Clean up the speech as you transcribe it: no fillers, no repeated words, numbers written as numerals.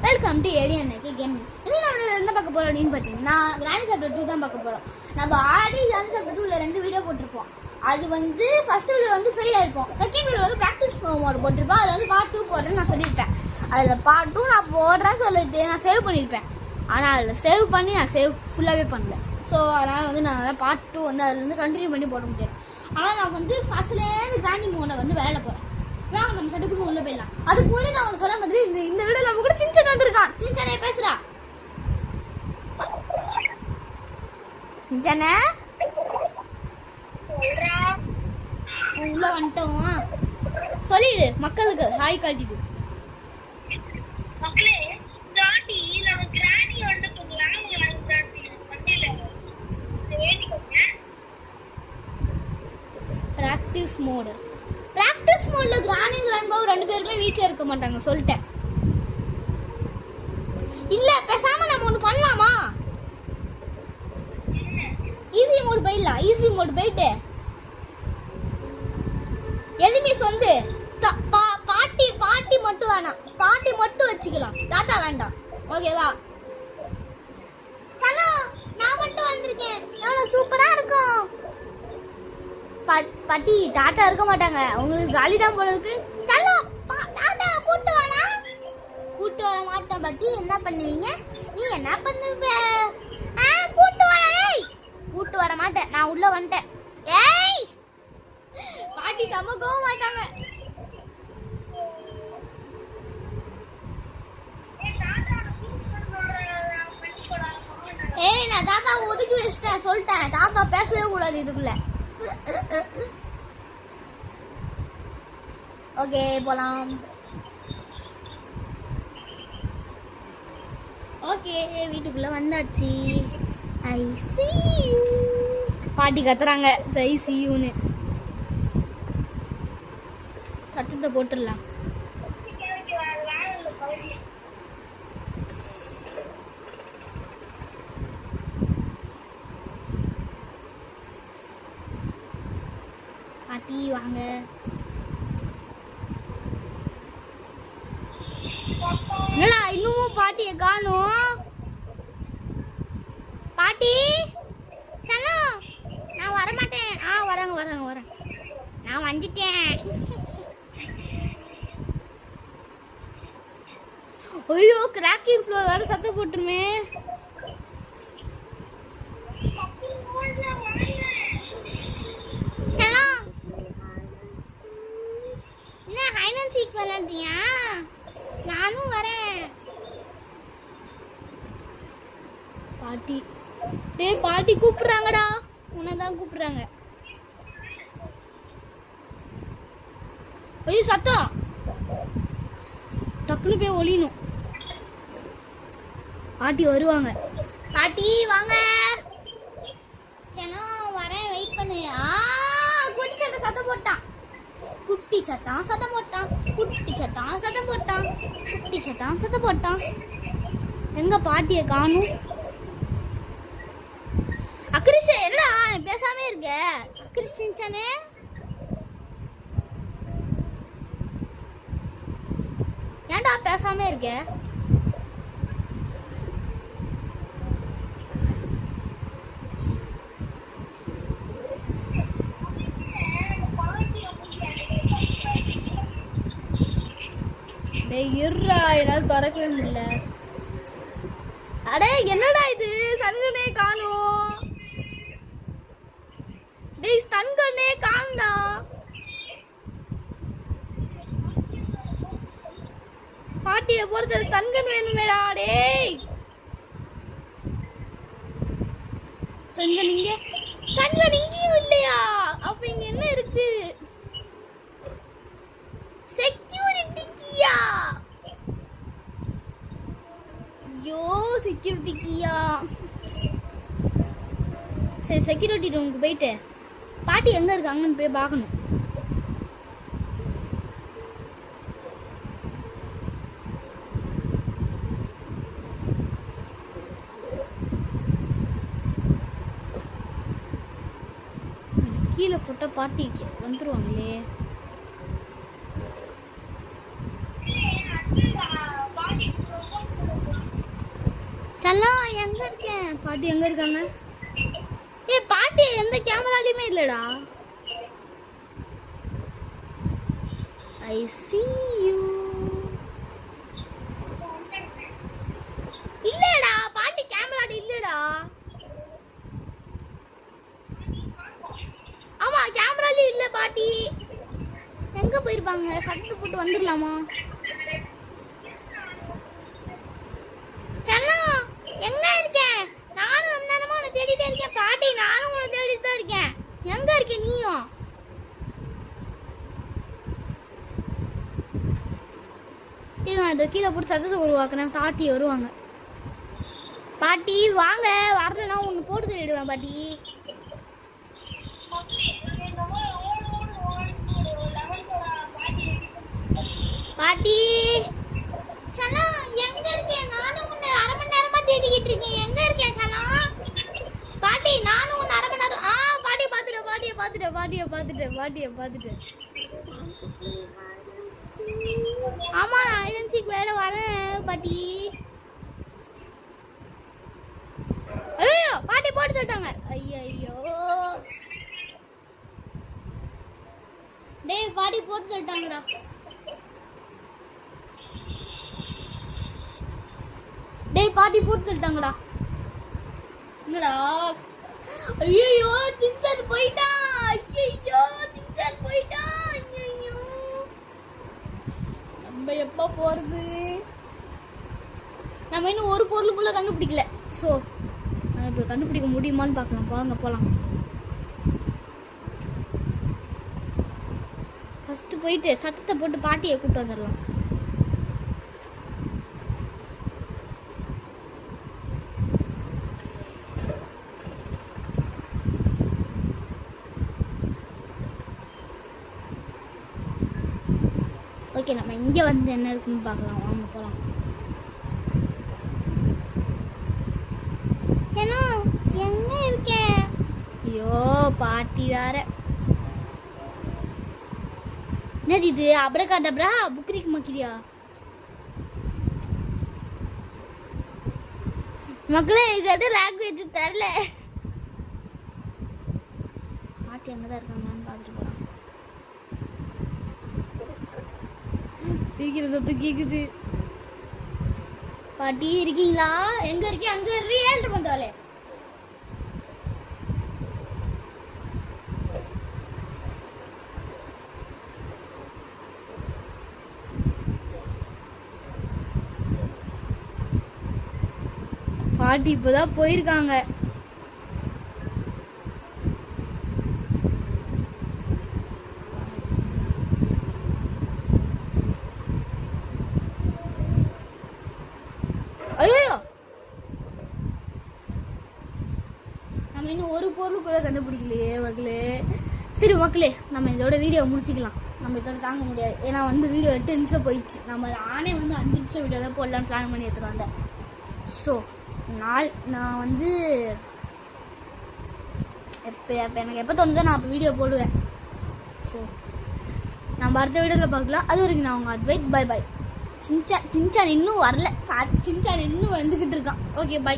Welcome to alien gaming. இன்னைக்கு நம்ம என்ன பார்க்க போறோம் அப்படின்னு பார்த்தீங்கன்னா கிராண்ட் சாப்டர் 2 தான் பார்க்க போறோம். நம்ம ஆடி கிராண்ட் சாப்டர் 2ல 2 வீடியோ போட்டிருப்போம். அது வந்து ஃபர்ஸ்ட் வீடியோ வந்து ஃபெயில் ஆயிருப்போம். செகண்ட் வீடியோ வந்து ப்ராக்டிஸ் மோட் போட்டிருப்போம். அதில் வந்து பார்ட் 2 போடுறேன்னு நான் சொல்லியிருப்பேன். அதில் பார்ட் 2 நான் போடுறேன்னு சொல்லிட்டு நான் சேவ் பண்ணியிருப்பேன். ஆனால் அதில் சேவ் பண்ணி நான் சேவ் ஃபுல்லாகவே பண்ணல. ஸோ அதனால் வந்து நான் பார்ட் 2 வந்து அதில் வந்து கண்டினியூ பண்ணி போட முடியாது. ஆனால் நான் வந்து ஃபர்ஸ்ட்லேருந்து கிராண்டிங் மோடை வந்து விளையாட போகிறேன். வாங்க நம்ம சட்டுக்குன்னு உள்ள போயிடலாம். அதுக்கு முன்னாடி நான் சொல்ல மாதிரி இந்த வீடியோ நம்ம கூட சின்சன் வந்திருக்கான். சின்சனே பேசுறா. சின்சனே உள்ள வந்துட்டோம். சொல்லிடு மக்களுக்கு ஹாய் காட்டிடு. மக்களே தாண்டி நம்ம கிராணி வந்து போகலாம். வண்டியில வேடிக்கோங்க. பிராக்டிஸ் மோட்ல கிராணி கிராண்ட்பாவும் 2 பேருமே வீட்ல இருக்க மாட்டாங்க சொல்லிட்டேன். இல்ல பேசாம நம்ம ஒண்ணு பண்ணலாமா? ஈஸி மோட் போயிடலாம். ஈஸி மோட் போயிட்டு எனிமீஸ் வந்து பாட்டி மட்டும் வேணாம். பாட்டி மட்டும் வச்சுக்கலாம். தாத்தா வேண்டாம். ஓகேவா? சலோ நான் மட்டும் வந்திருக்கேன். எவ்வளவு சூப்பரா இருக்கும். பாட்டி தாத்தா இருக்க மாட்டாங்க. உங்களுக்கு ஜாலி தான் போல இருக்கு. சலோ தாத்தா கூட்டு வர மாட்டேன். பாட்டி என்ன பண்ணுவீங்க? நீ என்ன பண்ணுவ? கூட்டு வர மாட்டேன். நான் உள்ள வந்துட்டேன். ஏய் பாட்டி சமக்கவும் மாட்டாங்க. ஏய் நான் தாத்தா ஒதுக்கி வச்சிட்டேன் சொல்லிட்டேன். தாத்தா பேசவே கூடாது இதுக்குள்ள. ஓகே போலாம். ஓகே வீட்டுக்குள்ள வந்தாச்சு. ஐ see you. பாட்டி கத்துறாங்க ஐ see youன்னு. சத்தத்தை போட்டுடலாம். பாட்டி வாங்க. என்னடா இன்னமும் பாட்டியை காணோம்? பாட்டி சலோ நான் வரமாட்டேன். வரேன் நான் வந்துட்டேன். ஐயோ கிராக்கிங் ஃப்ளோர் வேற சத்தம் போட்டுருமே. சலோ என்ன ஹைட் அண்ட் சீக் விளையாடுறியா? நானும் வரேன். பாட்டி டேய் பாட்டி கூப்பிடுறாங்கடா. உன்னதான் கூப்பிடுறாங்க. ஐயோ சத்தம் டக்குனு போய் ஒளியணும். பாட்டி வருவாங்க. பாட்டி வாங்க. சனோ வரேன் வெயிட் பண்ணு. குட்டி சத்தம் சத்தம் போட்டான். குட்டி சத்தம் சத்தம் போட்டான். எங்க பாட்டிய காணும்? அக்ரிஷ் என்ன பேசாம இருக்க? அக்ரிஷ் சின்சனே ஏன்டா பேசாம இருக்க? இருடா என்னால திறக்கவே முடியல. அடே என்னடா இது சன்கனே காணோம். டேய் சன்கனே காணோம்டா. பாட்டியை பொறுத்த சன்கன் வேணுமேடா. டேய் சன்கன் இங்கேயும் இல்லையா? அப்ப இங்க என்ன இருக்கு? செக்யூரிட்டி கீயா? ஐயோ செக்யூரிட்டி கீயா? சரி செக்யூரிட்டி ரூமுக்கு போயிட்டு பாட்டி எங்க இருக்காங்கன்னு போய் பார்க்கணும். கீழே போட்ட பாட்டி வந்துருவாங்களே. செல்லம் எங்க இருக்கேன்? பாட்டி எங்க இருக்காங்க? ஏய் பாட்டி எந்த கேமராலயுமே இல்லடா. I see you. இல்லடா பாட்டி கேமரால இல்லடா. ஆமா கேமரால இல்ல பாட்டி. எங்க போயிருப்பாங்க? சத்தம் போட்டு வந்துடலாமா? செல்லம் எங்க இருக்க? நானும் அந்தனமா உன்னை தேடிட்டே இருக்கேன் பாட்டி. நானும் உன்னை தேடிட்டு தான் இருக்கேன். எங்க இருக்க நீயும்? நான் இந்த கீழே போட்டு சத்தத்தை உருவாக்குறேன். பாட்டி வருவாங்க. பாட்டி வாங்க, வரலன்னா ஒன்று போட்டு தேடிடுவேன் பாட்டி. பாட்டி சனம் எங்க இருக்கேன்? நானும் உன்னை அரை மணி நேரமா தேடிக்கிட்டு இருக்கேன். எங்க இருக்கேன் சனம்? பாட்டி நானும் உன்னை அரை மணி நேரம் பாட்டியை பார்த்துட்டேன். பாட்டியை பார்த்துட்டேன். ஆமா நான் ஐடென்சிக்கு வேற வரேன் பாட்டி. ஐயோ பாட்டி போட்டு தட்டாங்க. ஐயோ டேய் பாட்டி போட்டு தட்டாங்கடா. டேய் பாட்டி போட்டு தட்டாங்கடா. என்னடா? ஐயோ தின்சான் போயிட்டான். ஐயோ நம்ம எப்ப போறது? நம்ம இன்னும் ஒரு பொருளுக்குள்ள கண்டுபிடிக்கல. ஸோ இப்போ கண்டுபிடிக்க முடியுமான்னு பார்க்கலாம். வாங்க போகலாம். ஃபர்ஸ்ட் போயிட்டு சத்தத்தை போட்டு பாட்டியை கூப்பிட்டு வந்துடலாம். ஓகே நம்ம இங்கே வந்து என்ன இருக்குன்னு பார்க்கலாம். வாங்க போகலாம். ஏன்னா எங்க இருக்கேன்? ஐயோ பாட்டி வேற. என்னது இது? அப்ரகாடப்ரா புக்ரிக் மக்கிரியா? மக்களே இது எது லாங்குவேஜ் தெரியல. பாட்டி எங்கதான் இருக்காங்கன்னு பார்த்துட்டு போலாம். சீக்கிரம் சத்து கேக்குது. பாட்டி இருக்கீங்களா? எங்க இருக்கீங்க? அங்க ரியல் பண்ணாலே பாட்டி இப்பதான் போயிருக்காங்க. ஐயோ நம்ம இன்னும் ஒரு பொருள் கூட கண்டுபிடிக்கலையே மக்களே. சரி மக்களே நம்ம இதோட வீடியோ முடிச்சுக்கலாம். நம்ம இதோட தாங்க முடியாது. ஏன்னா வந்து வீடியோ 8 நிமிஷம் போயிடுச்சு. நம்ம நானே வந்து 5 நிமிஷம் வீடியோ தான் போடலான்னு பிளான் பண்ணி எடுத்துட்டு வந்தேன். ஸோ நான் வந்து எனக்கு எப்போ தோணுதோ நான் அப்போ வீடியோ போடுவேன். ஸோ நம்ம அடுத்த வீடியோவில் பார்க்கலாம். அது வரைக்கும் நான் உங்கள் அட்வைஸ். பை. சின்சான் இன்னும் வரல. சின்சான் இன்னும் வந்துக்கிட்டு இருக்கான். Okay bye.